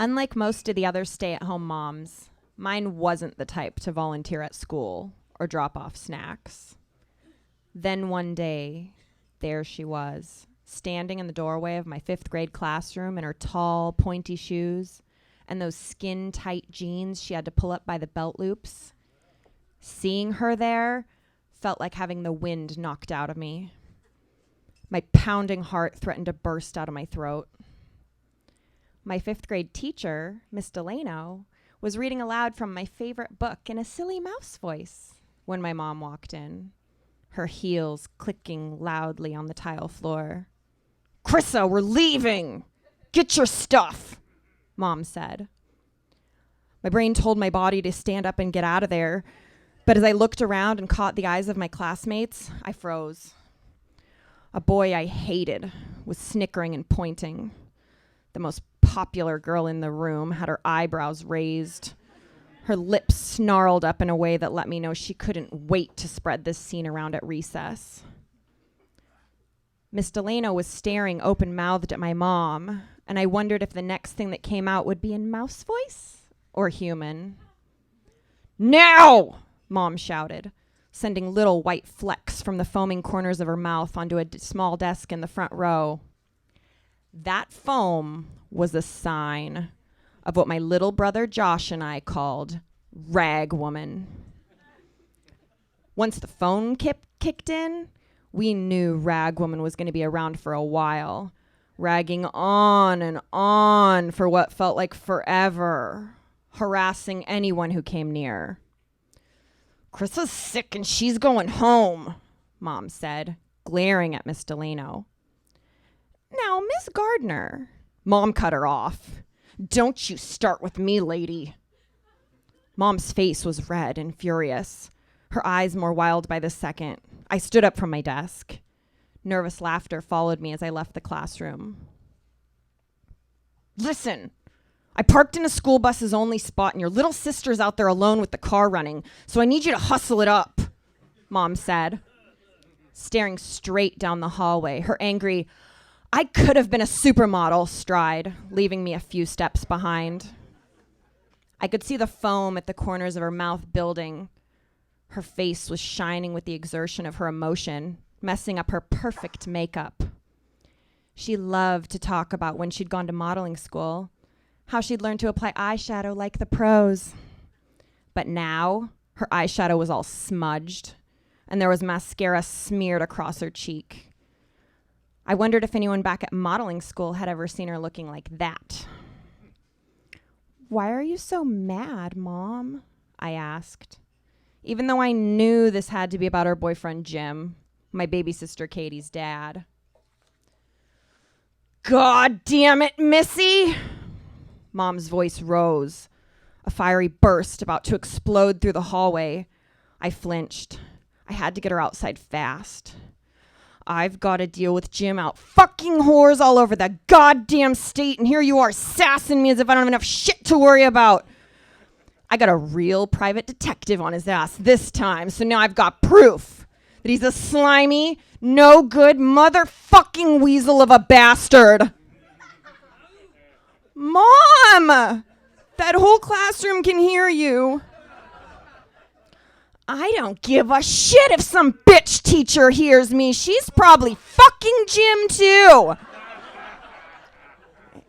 Unlike most of the other stay-at-home moms, mine wasn't the type to volunteer at school or drop off snacks. Then one day, there she was, standing in the doorway of my 5th grade classroom in her tall, pointy shoes and those skin-tight jeans she had to pull up by the belt loops. Seeing her there felt like having the wind knocked out of me. My pounding heart threatened to burst out of my throat. My 5th grade teacher, Miss Delano, was reading aloud from my favorite book in a silly mouse voice when my mom walked in, her heels clicking loudly on the tile floor. "Krisa, we're leaving! Get your stuff!" Mom said. My brain told my body to stand up and get out of there, but as I looked around and caught the eyes of my classmates, I froze. A boy I hated was snickering and pointing. The most popular girl in the room had her eyebrows raised, her lips snarled up in a way that let me know she couldn't wait to spread this scene around at recess. Miss Delano was staring open-mouthed at my mom, and I wondered if the next thing that came out would be in mouse voice or human. "Now!" Mom shouted, sending little white flecks from the foaming corners of her mouth onto a small desk in the front row. That foam was a sign of what my little brother Josh and I called Rag Woman. Once the phone kicked in, we knew Rag Woman was going to be around for a while, ragging on and on for what felt like forever, harassing anyone who came near. "Krisa's sick and she's going home," Mom said, glaring at Miss Delano. "Now, Miss Gardner," Mom cut her off. "Don't you start with me, lady." Mom's face was red and furious, her eyes more wild by the second. I stood up from my desk. Nervous laughter followed me as I left the classroom. "Listen, I parked in a school bus's only spot and your little sister's out there alone with the car running, so I need you to hustle it up," Mom said, staring straight down the hallway, her angry, "I could have been a supermodel" stride, leaving me a few steps behind. I could see the foam at the corners of her mouth building. Her face was shining with the exertion of her emotion, messing up her perfect makeup. She loved to talk about when she'd gone to modeling school, how she'd learned to apply eyeshadow like the pros. But now, her eyeshadow was all smudged, and there was mascara smeared across her cheek. I wondered if anyone back at modeling school had ever seen her looking like that. "Why are you so mad, Mom?" I asked, even though I knew this had to be about her boyfriend, Jim, my baby sister Katie's dad. "God damn it, Missy!" Mom's voice rose, a fiery burst about to explode through the hallway. I flinched. I had to get her outside fast. "I've got to deal with Jim out fucking whores all over the goddamn state, and here you are sassing me as if I don't have enough shit to worry about. I got a real private detective on his ass this time, so now I've got proof that he's a slimy, no good motherfucking weasel of a bastard." "Mom! That whole classroom can hear you." "I don't give a shit if some bitch teacher hears me. She's probably fucking Jim too.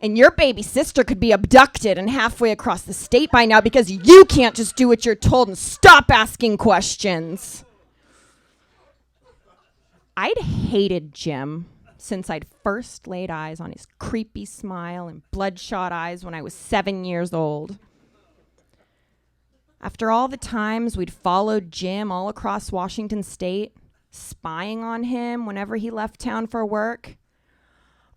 And your baby sister could be abducted and halfway across the state by now because you can't just do what you're told and stop asking questions." I'd hated Jim since I'd first laid eyes on his creepy smile and bloodshot eyes when I was 7 years old. After all the times we'd followed Jim all across Washington state, spying on him whenever he left town for work,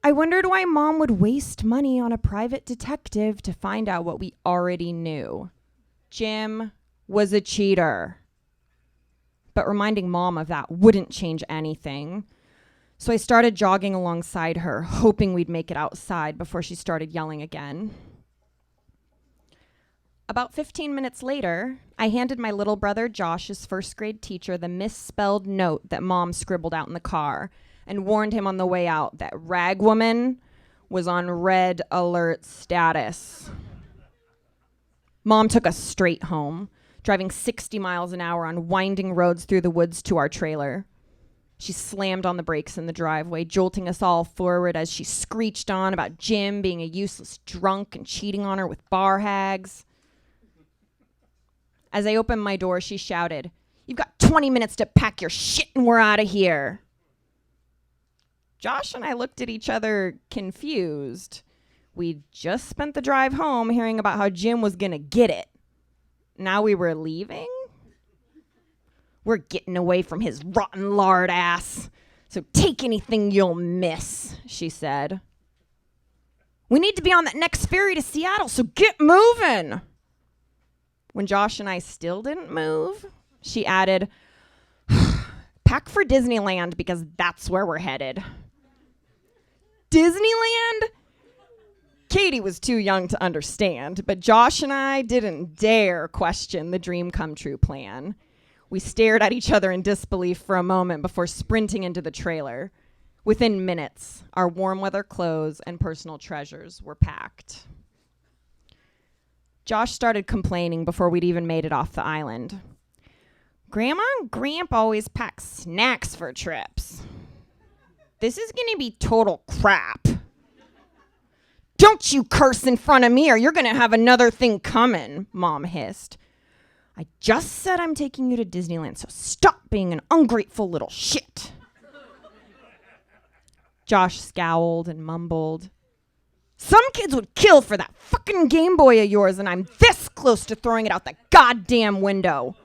I wondered why Mom would waste money on a private detective to find out what we already knew. Jim was a cheater. But reminding Mom of that wouldn't change anything. So I started jogging alongside her, hoping we'd make it outside before she started yelling again. About 15 minutes later, I handed my little brother Josh's first grade teacher the misspelled note that Mom scribbled out in the car and warned him on the way out that Rag Woman was on red alert status. Mom took us straight home, driving 60 miles an hour on winding roads through the woods to our trailer. She slammed on the brakes in the driveway, jolting us all forward as she screeched on about Jim being a useless drunk and cheating on her with bar hags. As I opened my door, she shouted, "You've got 20 minutes to pack your shit and we're out of here." Josh and I looked at each other confused. We'd just spent the drive home hearing about how Jim was going to get it. Now we were leaving? "We're getting away from his rotten lard ass. So take anything you'll miss," she said. "We need to be on that next ferry to Seattle, so get moving." When Josh and I still didn't move, she added, "Pack for Disneyland because that's where we're headed." Disneyland? Katie was too young to understand, but Josh and I didn't dare question the dream come true plan. We stared at each other in disbelief for a moment before sprinting into the trailer. Within minutes, our warm weather clothes and personal treasures were packed. Josh started complaining before we'd even made it off the island. "Grandma and Grandpa always pack snacks for trips. This is going to be total crap." "Don't you curse in front of me or you're going to have another thing coming," Mom hissed. "I just said I'm taking you to Disneyland, so stop being an ungrateful little shit." Josh scowled and mumbled, "Some kids would kill for that fucking Game Boy of yours, and I'm this close to throwing it out the goddamn window."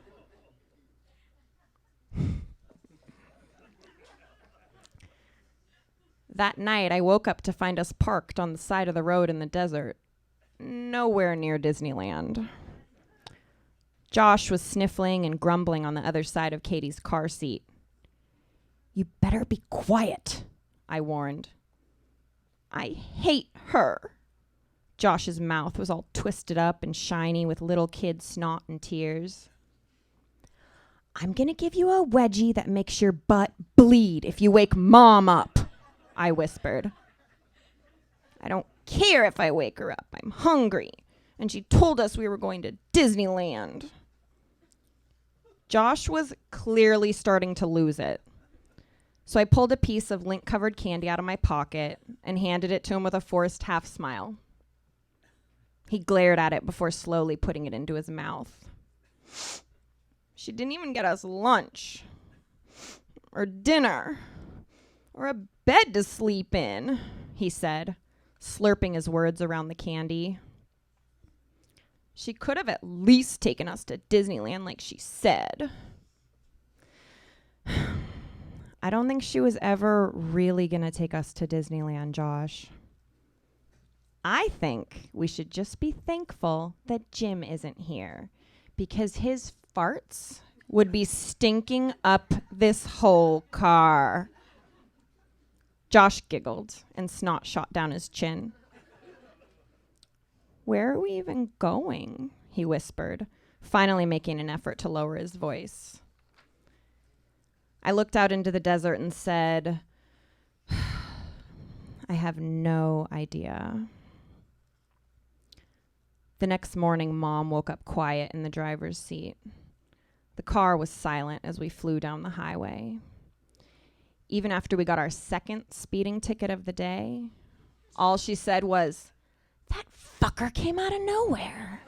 That night, I woke up to find us parked on the side of the road in the desert, nowhere near Disneyland. Josh was sniffling and grumbling on the other side of Katie's car seat. "You better be quiet," I warned. "I hate her." Josh's mouth was all twisted up and shiny with little kid snot and tears. "I'm going to give you a wedgie that makes your butt bleed if you wake Mom up," I whispered. "I don't care if I wake her up. I'm hungry. And she told us we were going to Disneyland." Josh was clearly starting to lose it. So I pulled a piece of lint-covered candy out of my pocket and handed it to him with a forced half smile. He glared at it before slowly putting it into his mouth. "She didn't even get us lunch or dinner or a bed to sleep in," he said, slurping his words around the candy. "She could have at least taken us to Disneyland like she said." "I don't think she was ever really going to take us to Disneyland, Josh. I think we should just be thankful that Jim isn't here, because his farts would be stinking up this whole car." Josh giggled and snot shot down his chin. "Where are we even going?" he whispered, finally making an effort to lower his voice. I looked out into the desert and said, "I have no idea." The next morning, Mom woke up quiet in the driver's seat. The car was silent as we flew down the highway. Even after we got our second speeding ticket of the day, all she said was, "That fucker came out of nowhere,"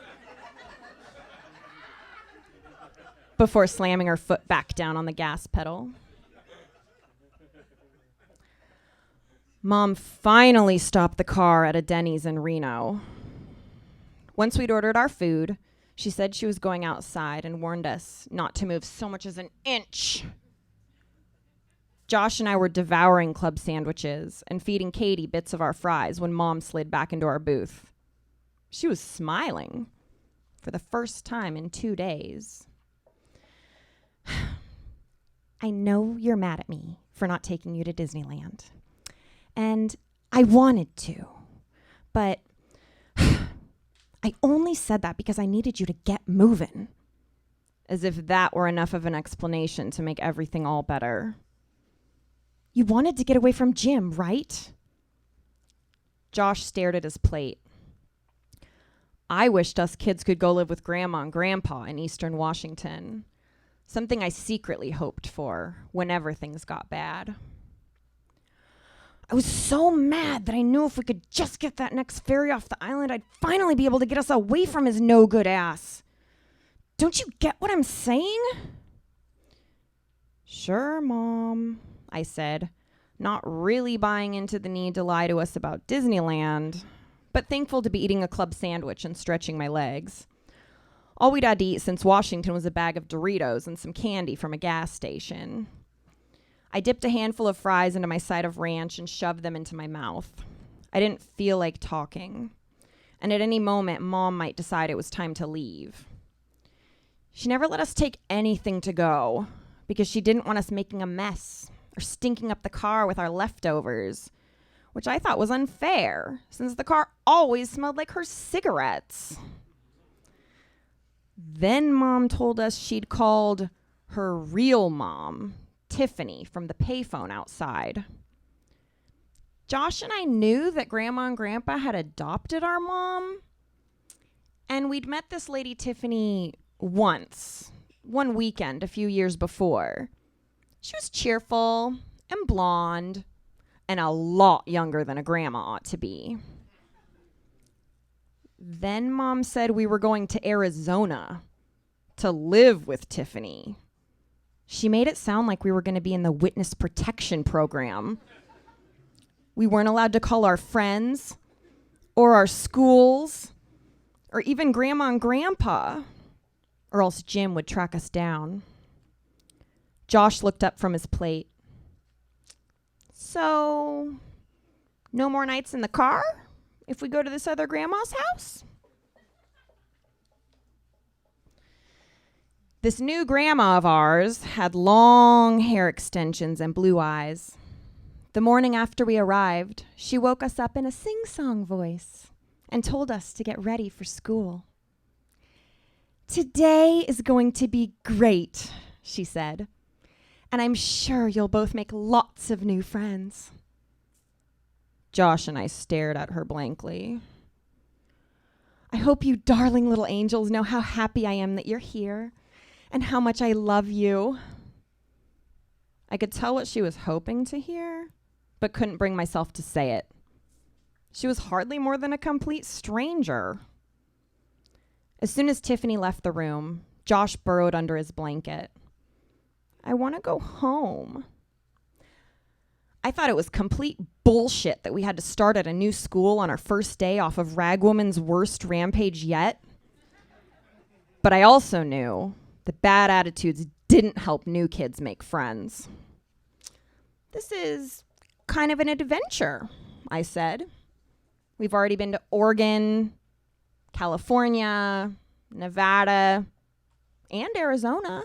before slamming her foot back down on the gas pedal. Mom finally stopped the car at a Denny's in Reno. Once we'd ordered our food, she said she was going outside and warned us not to move so much as an inch. Josh and I were devouring club sandwiches and feeding Katie bits of our fries when Mom slid back into our booth. She was smiling for the first time in 2 days. "I know you're mad at me for not taking you to Disneyland. And I wanted to, but I only said that because I needed you to get moving." As if that were enough of an explanation to make everything all better. "You wanted to get away from Jim, right?" Josh stared at his plate. I wished us kids could go live with Grandma and Grandpa in Eastern Washington, something I secretly hoped for whenever things got bad. I was so mad that I knew if we could just get that next ferry off the island, I'd finally be able to get us away from his no-good ass. Don't you get what I'm saying? Sure, Mom, I said, not really buying into the need to lie to us about Disneyland, but thankful to be eating a club sandwich and stretching my legs. All we'd had to eat since Washington was a bag of Doritos and some candy from a gas station. I dipped a handful of fries into my side of ranch and shoved them into my mouth. I didn't feel like talking, and at any moment, Mom might decide it was time to leave. She never let us take anything to go because she didn't want us making a mess or stinking up the car with our leftovers, which I thought was unfair since the car always smelled like her cigarettes. Then Mom told us she'd called her real mom, Tiffany, from the payphone outside. Josh and I knew that Grandma and Grandpa had adopted our mom, and we'd met this lady Tiffany once, one weekend a few years before. She was cheerful and blonde and a lot younger than a grandma ought to be. Then Mom said we were going to Arizona to live with Tiffany. She made it sound like we were going to be in the witness protection program. We weren't allowed to call our friends or our schools or even Grandma and Grandpa, or else Jim would track us down. Josh looked up from his plate. So, no more nights in the car if we go to this other grandma's house? This new grandma of ours had long hair extensions and blue eyes. The morning after we arrived, she woke us up in a sing-song voice and told us to get ready for school. Today is going to be great, she said, and I'm sure you'll both make lots of new friends. Josh and I stared at her blankly. I hope you darling little angels know how happy I am that you're here and how much I love you. I could tell what she was hoping to hear, but couldn't bring myself to say it. She was hardly more than a complete stranger. As soon as Tiffany left the room, Josh burrowed under his blanket. I want to go home. I thought it was complete bullshit that we had to start at a new school on our first day off of Ragwoman's worst rampage yet. But I also knew that bad attitudes didn't help new kids make friends. This is kind of an adventure, I said. We've already been to Oregon, California, Nevada, and Arizona,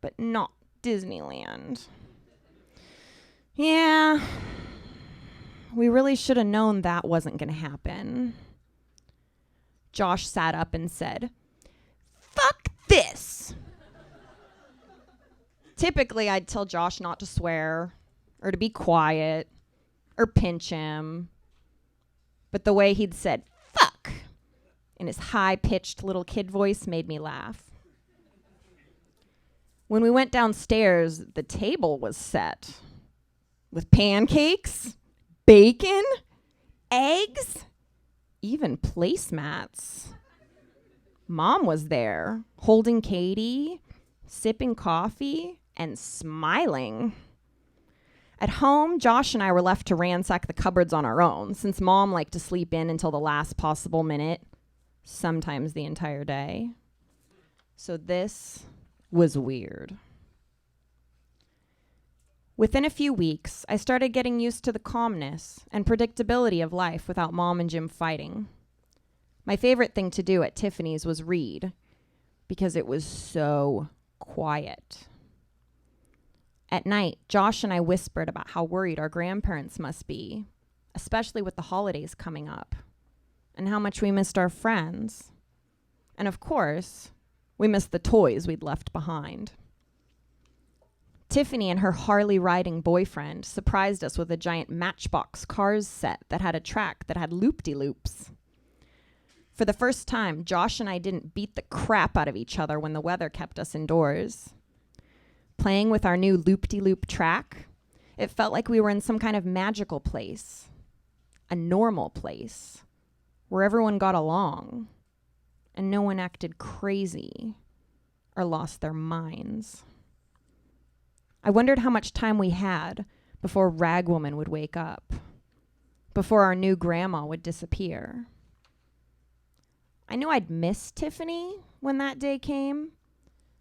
but not Disneyland. Yeah, we really should have known that wasn't going to happen. Josh sat up and said, "Fuck this." Typically, I'd tell Josh not to swear or to be quiet or pinch him. But the way he'd said, "fuck," in his high-pitched little kid voice made me laugh. When we went downstairs, the table was set with pancakes, bacon, eggs, even placemats. Mom was there, holding Katie, sipping coffee, and smiling. At home, Josh and I were left to ransack the cupboards on our own, since Mom liked to sleep in until the last possible minute, sometimes the entire day. So this was weird. Within a few weeks, I started getting used to the calmness and predictability of life without Mom and Jim fighting. My favorite thing to do at Tiffany's was read, because it was so quiet. At night, Josh and I whispered about how worried our grandparents must be, especially with the holidays coming up, and how much we missed our friends. And of course, we missed the toys we'd left behind. Tiffany and her Harley-riding boyfriend surprised us with a giant Matchbox Cars set that had a track that had loop-de-loops. For the first time, Josh and I didn't beat the crap out of each other when the weather kept us indoors. Playing with our new loop-de-loop track, it felt like we were in some kind of magical place, a normal place, where everyone got along and no one acted crazy or lost their minds. I wondered how much time we had before Ragwoman would wake up, before our new grandma would disappear. I knew I'd miss Tiffany when that day came,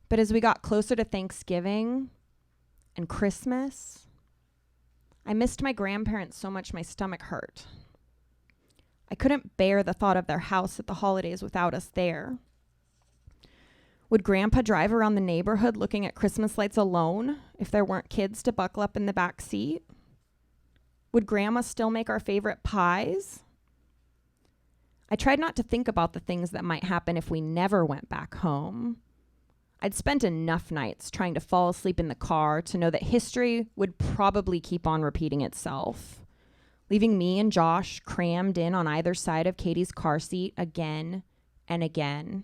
but as we got closer to Thanksgiving and Christmas, I missed my grandparents so much my stomach hurt. I couldn't bear the thought of their house at the holidays without us there. Would Grandpa drive around the neighborhood looking at Christmas lights alone if there weren't kids to buckle up in the back seat? Would Grandma still make our favorite pies? I tried not to think about the things that might happen if we never went back home. I'd spent enough nights trying to fall asleep in the car to know that history would probably keep on repeating itself, leaving me and Josh crammed in on either side of Katie's car seat again and again,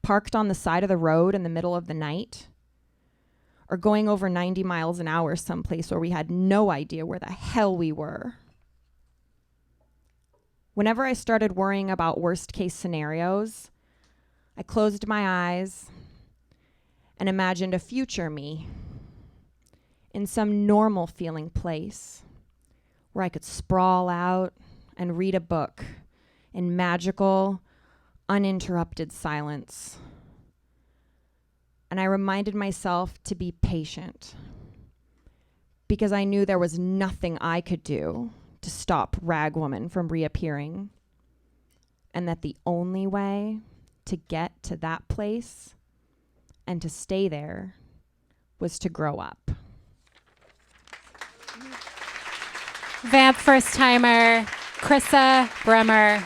parked on the side of the road in the middle of the night, or going over 90 miles an hour someplace where we had no idea where the hell we were. Whenever I started worrying about worst case scenarios, I closed my eyes and imagined a future me in some normal feeling place where I could sprawl out and read a book in magical, uninterrupted silence. And I reminded myself to be patient because I knew there was nothing I could do to stop Ragwoman from reappearing, and that the only way to get to that place and to stay there was to grow up. Vamp first timer, Krisa Bruemmer.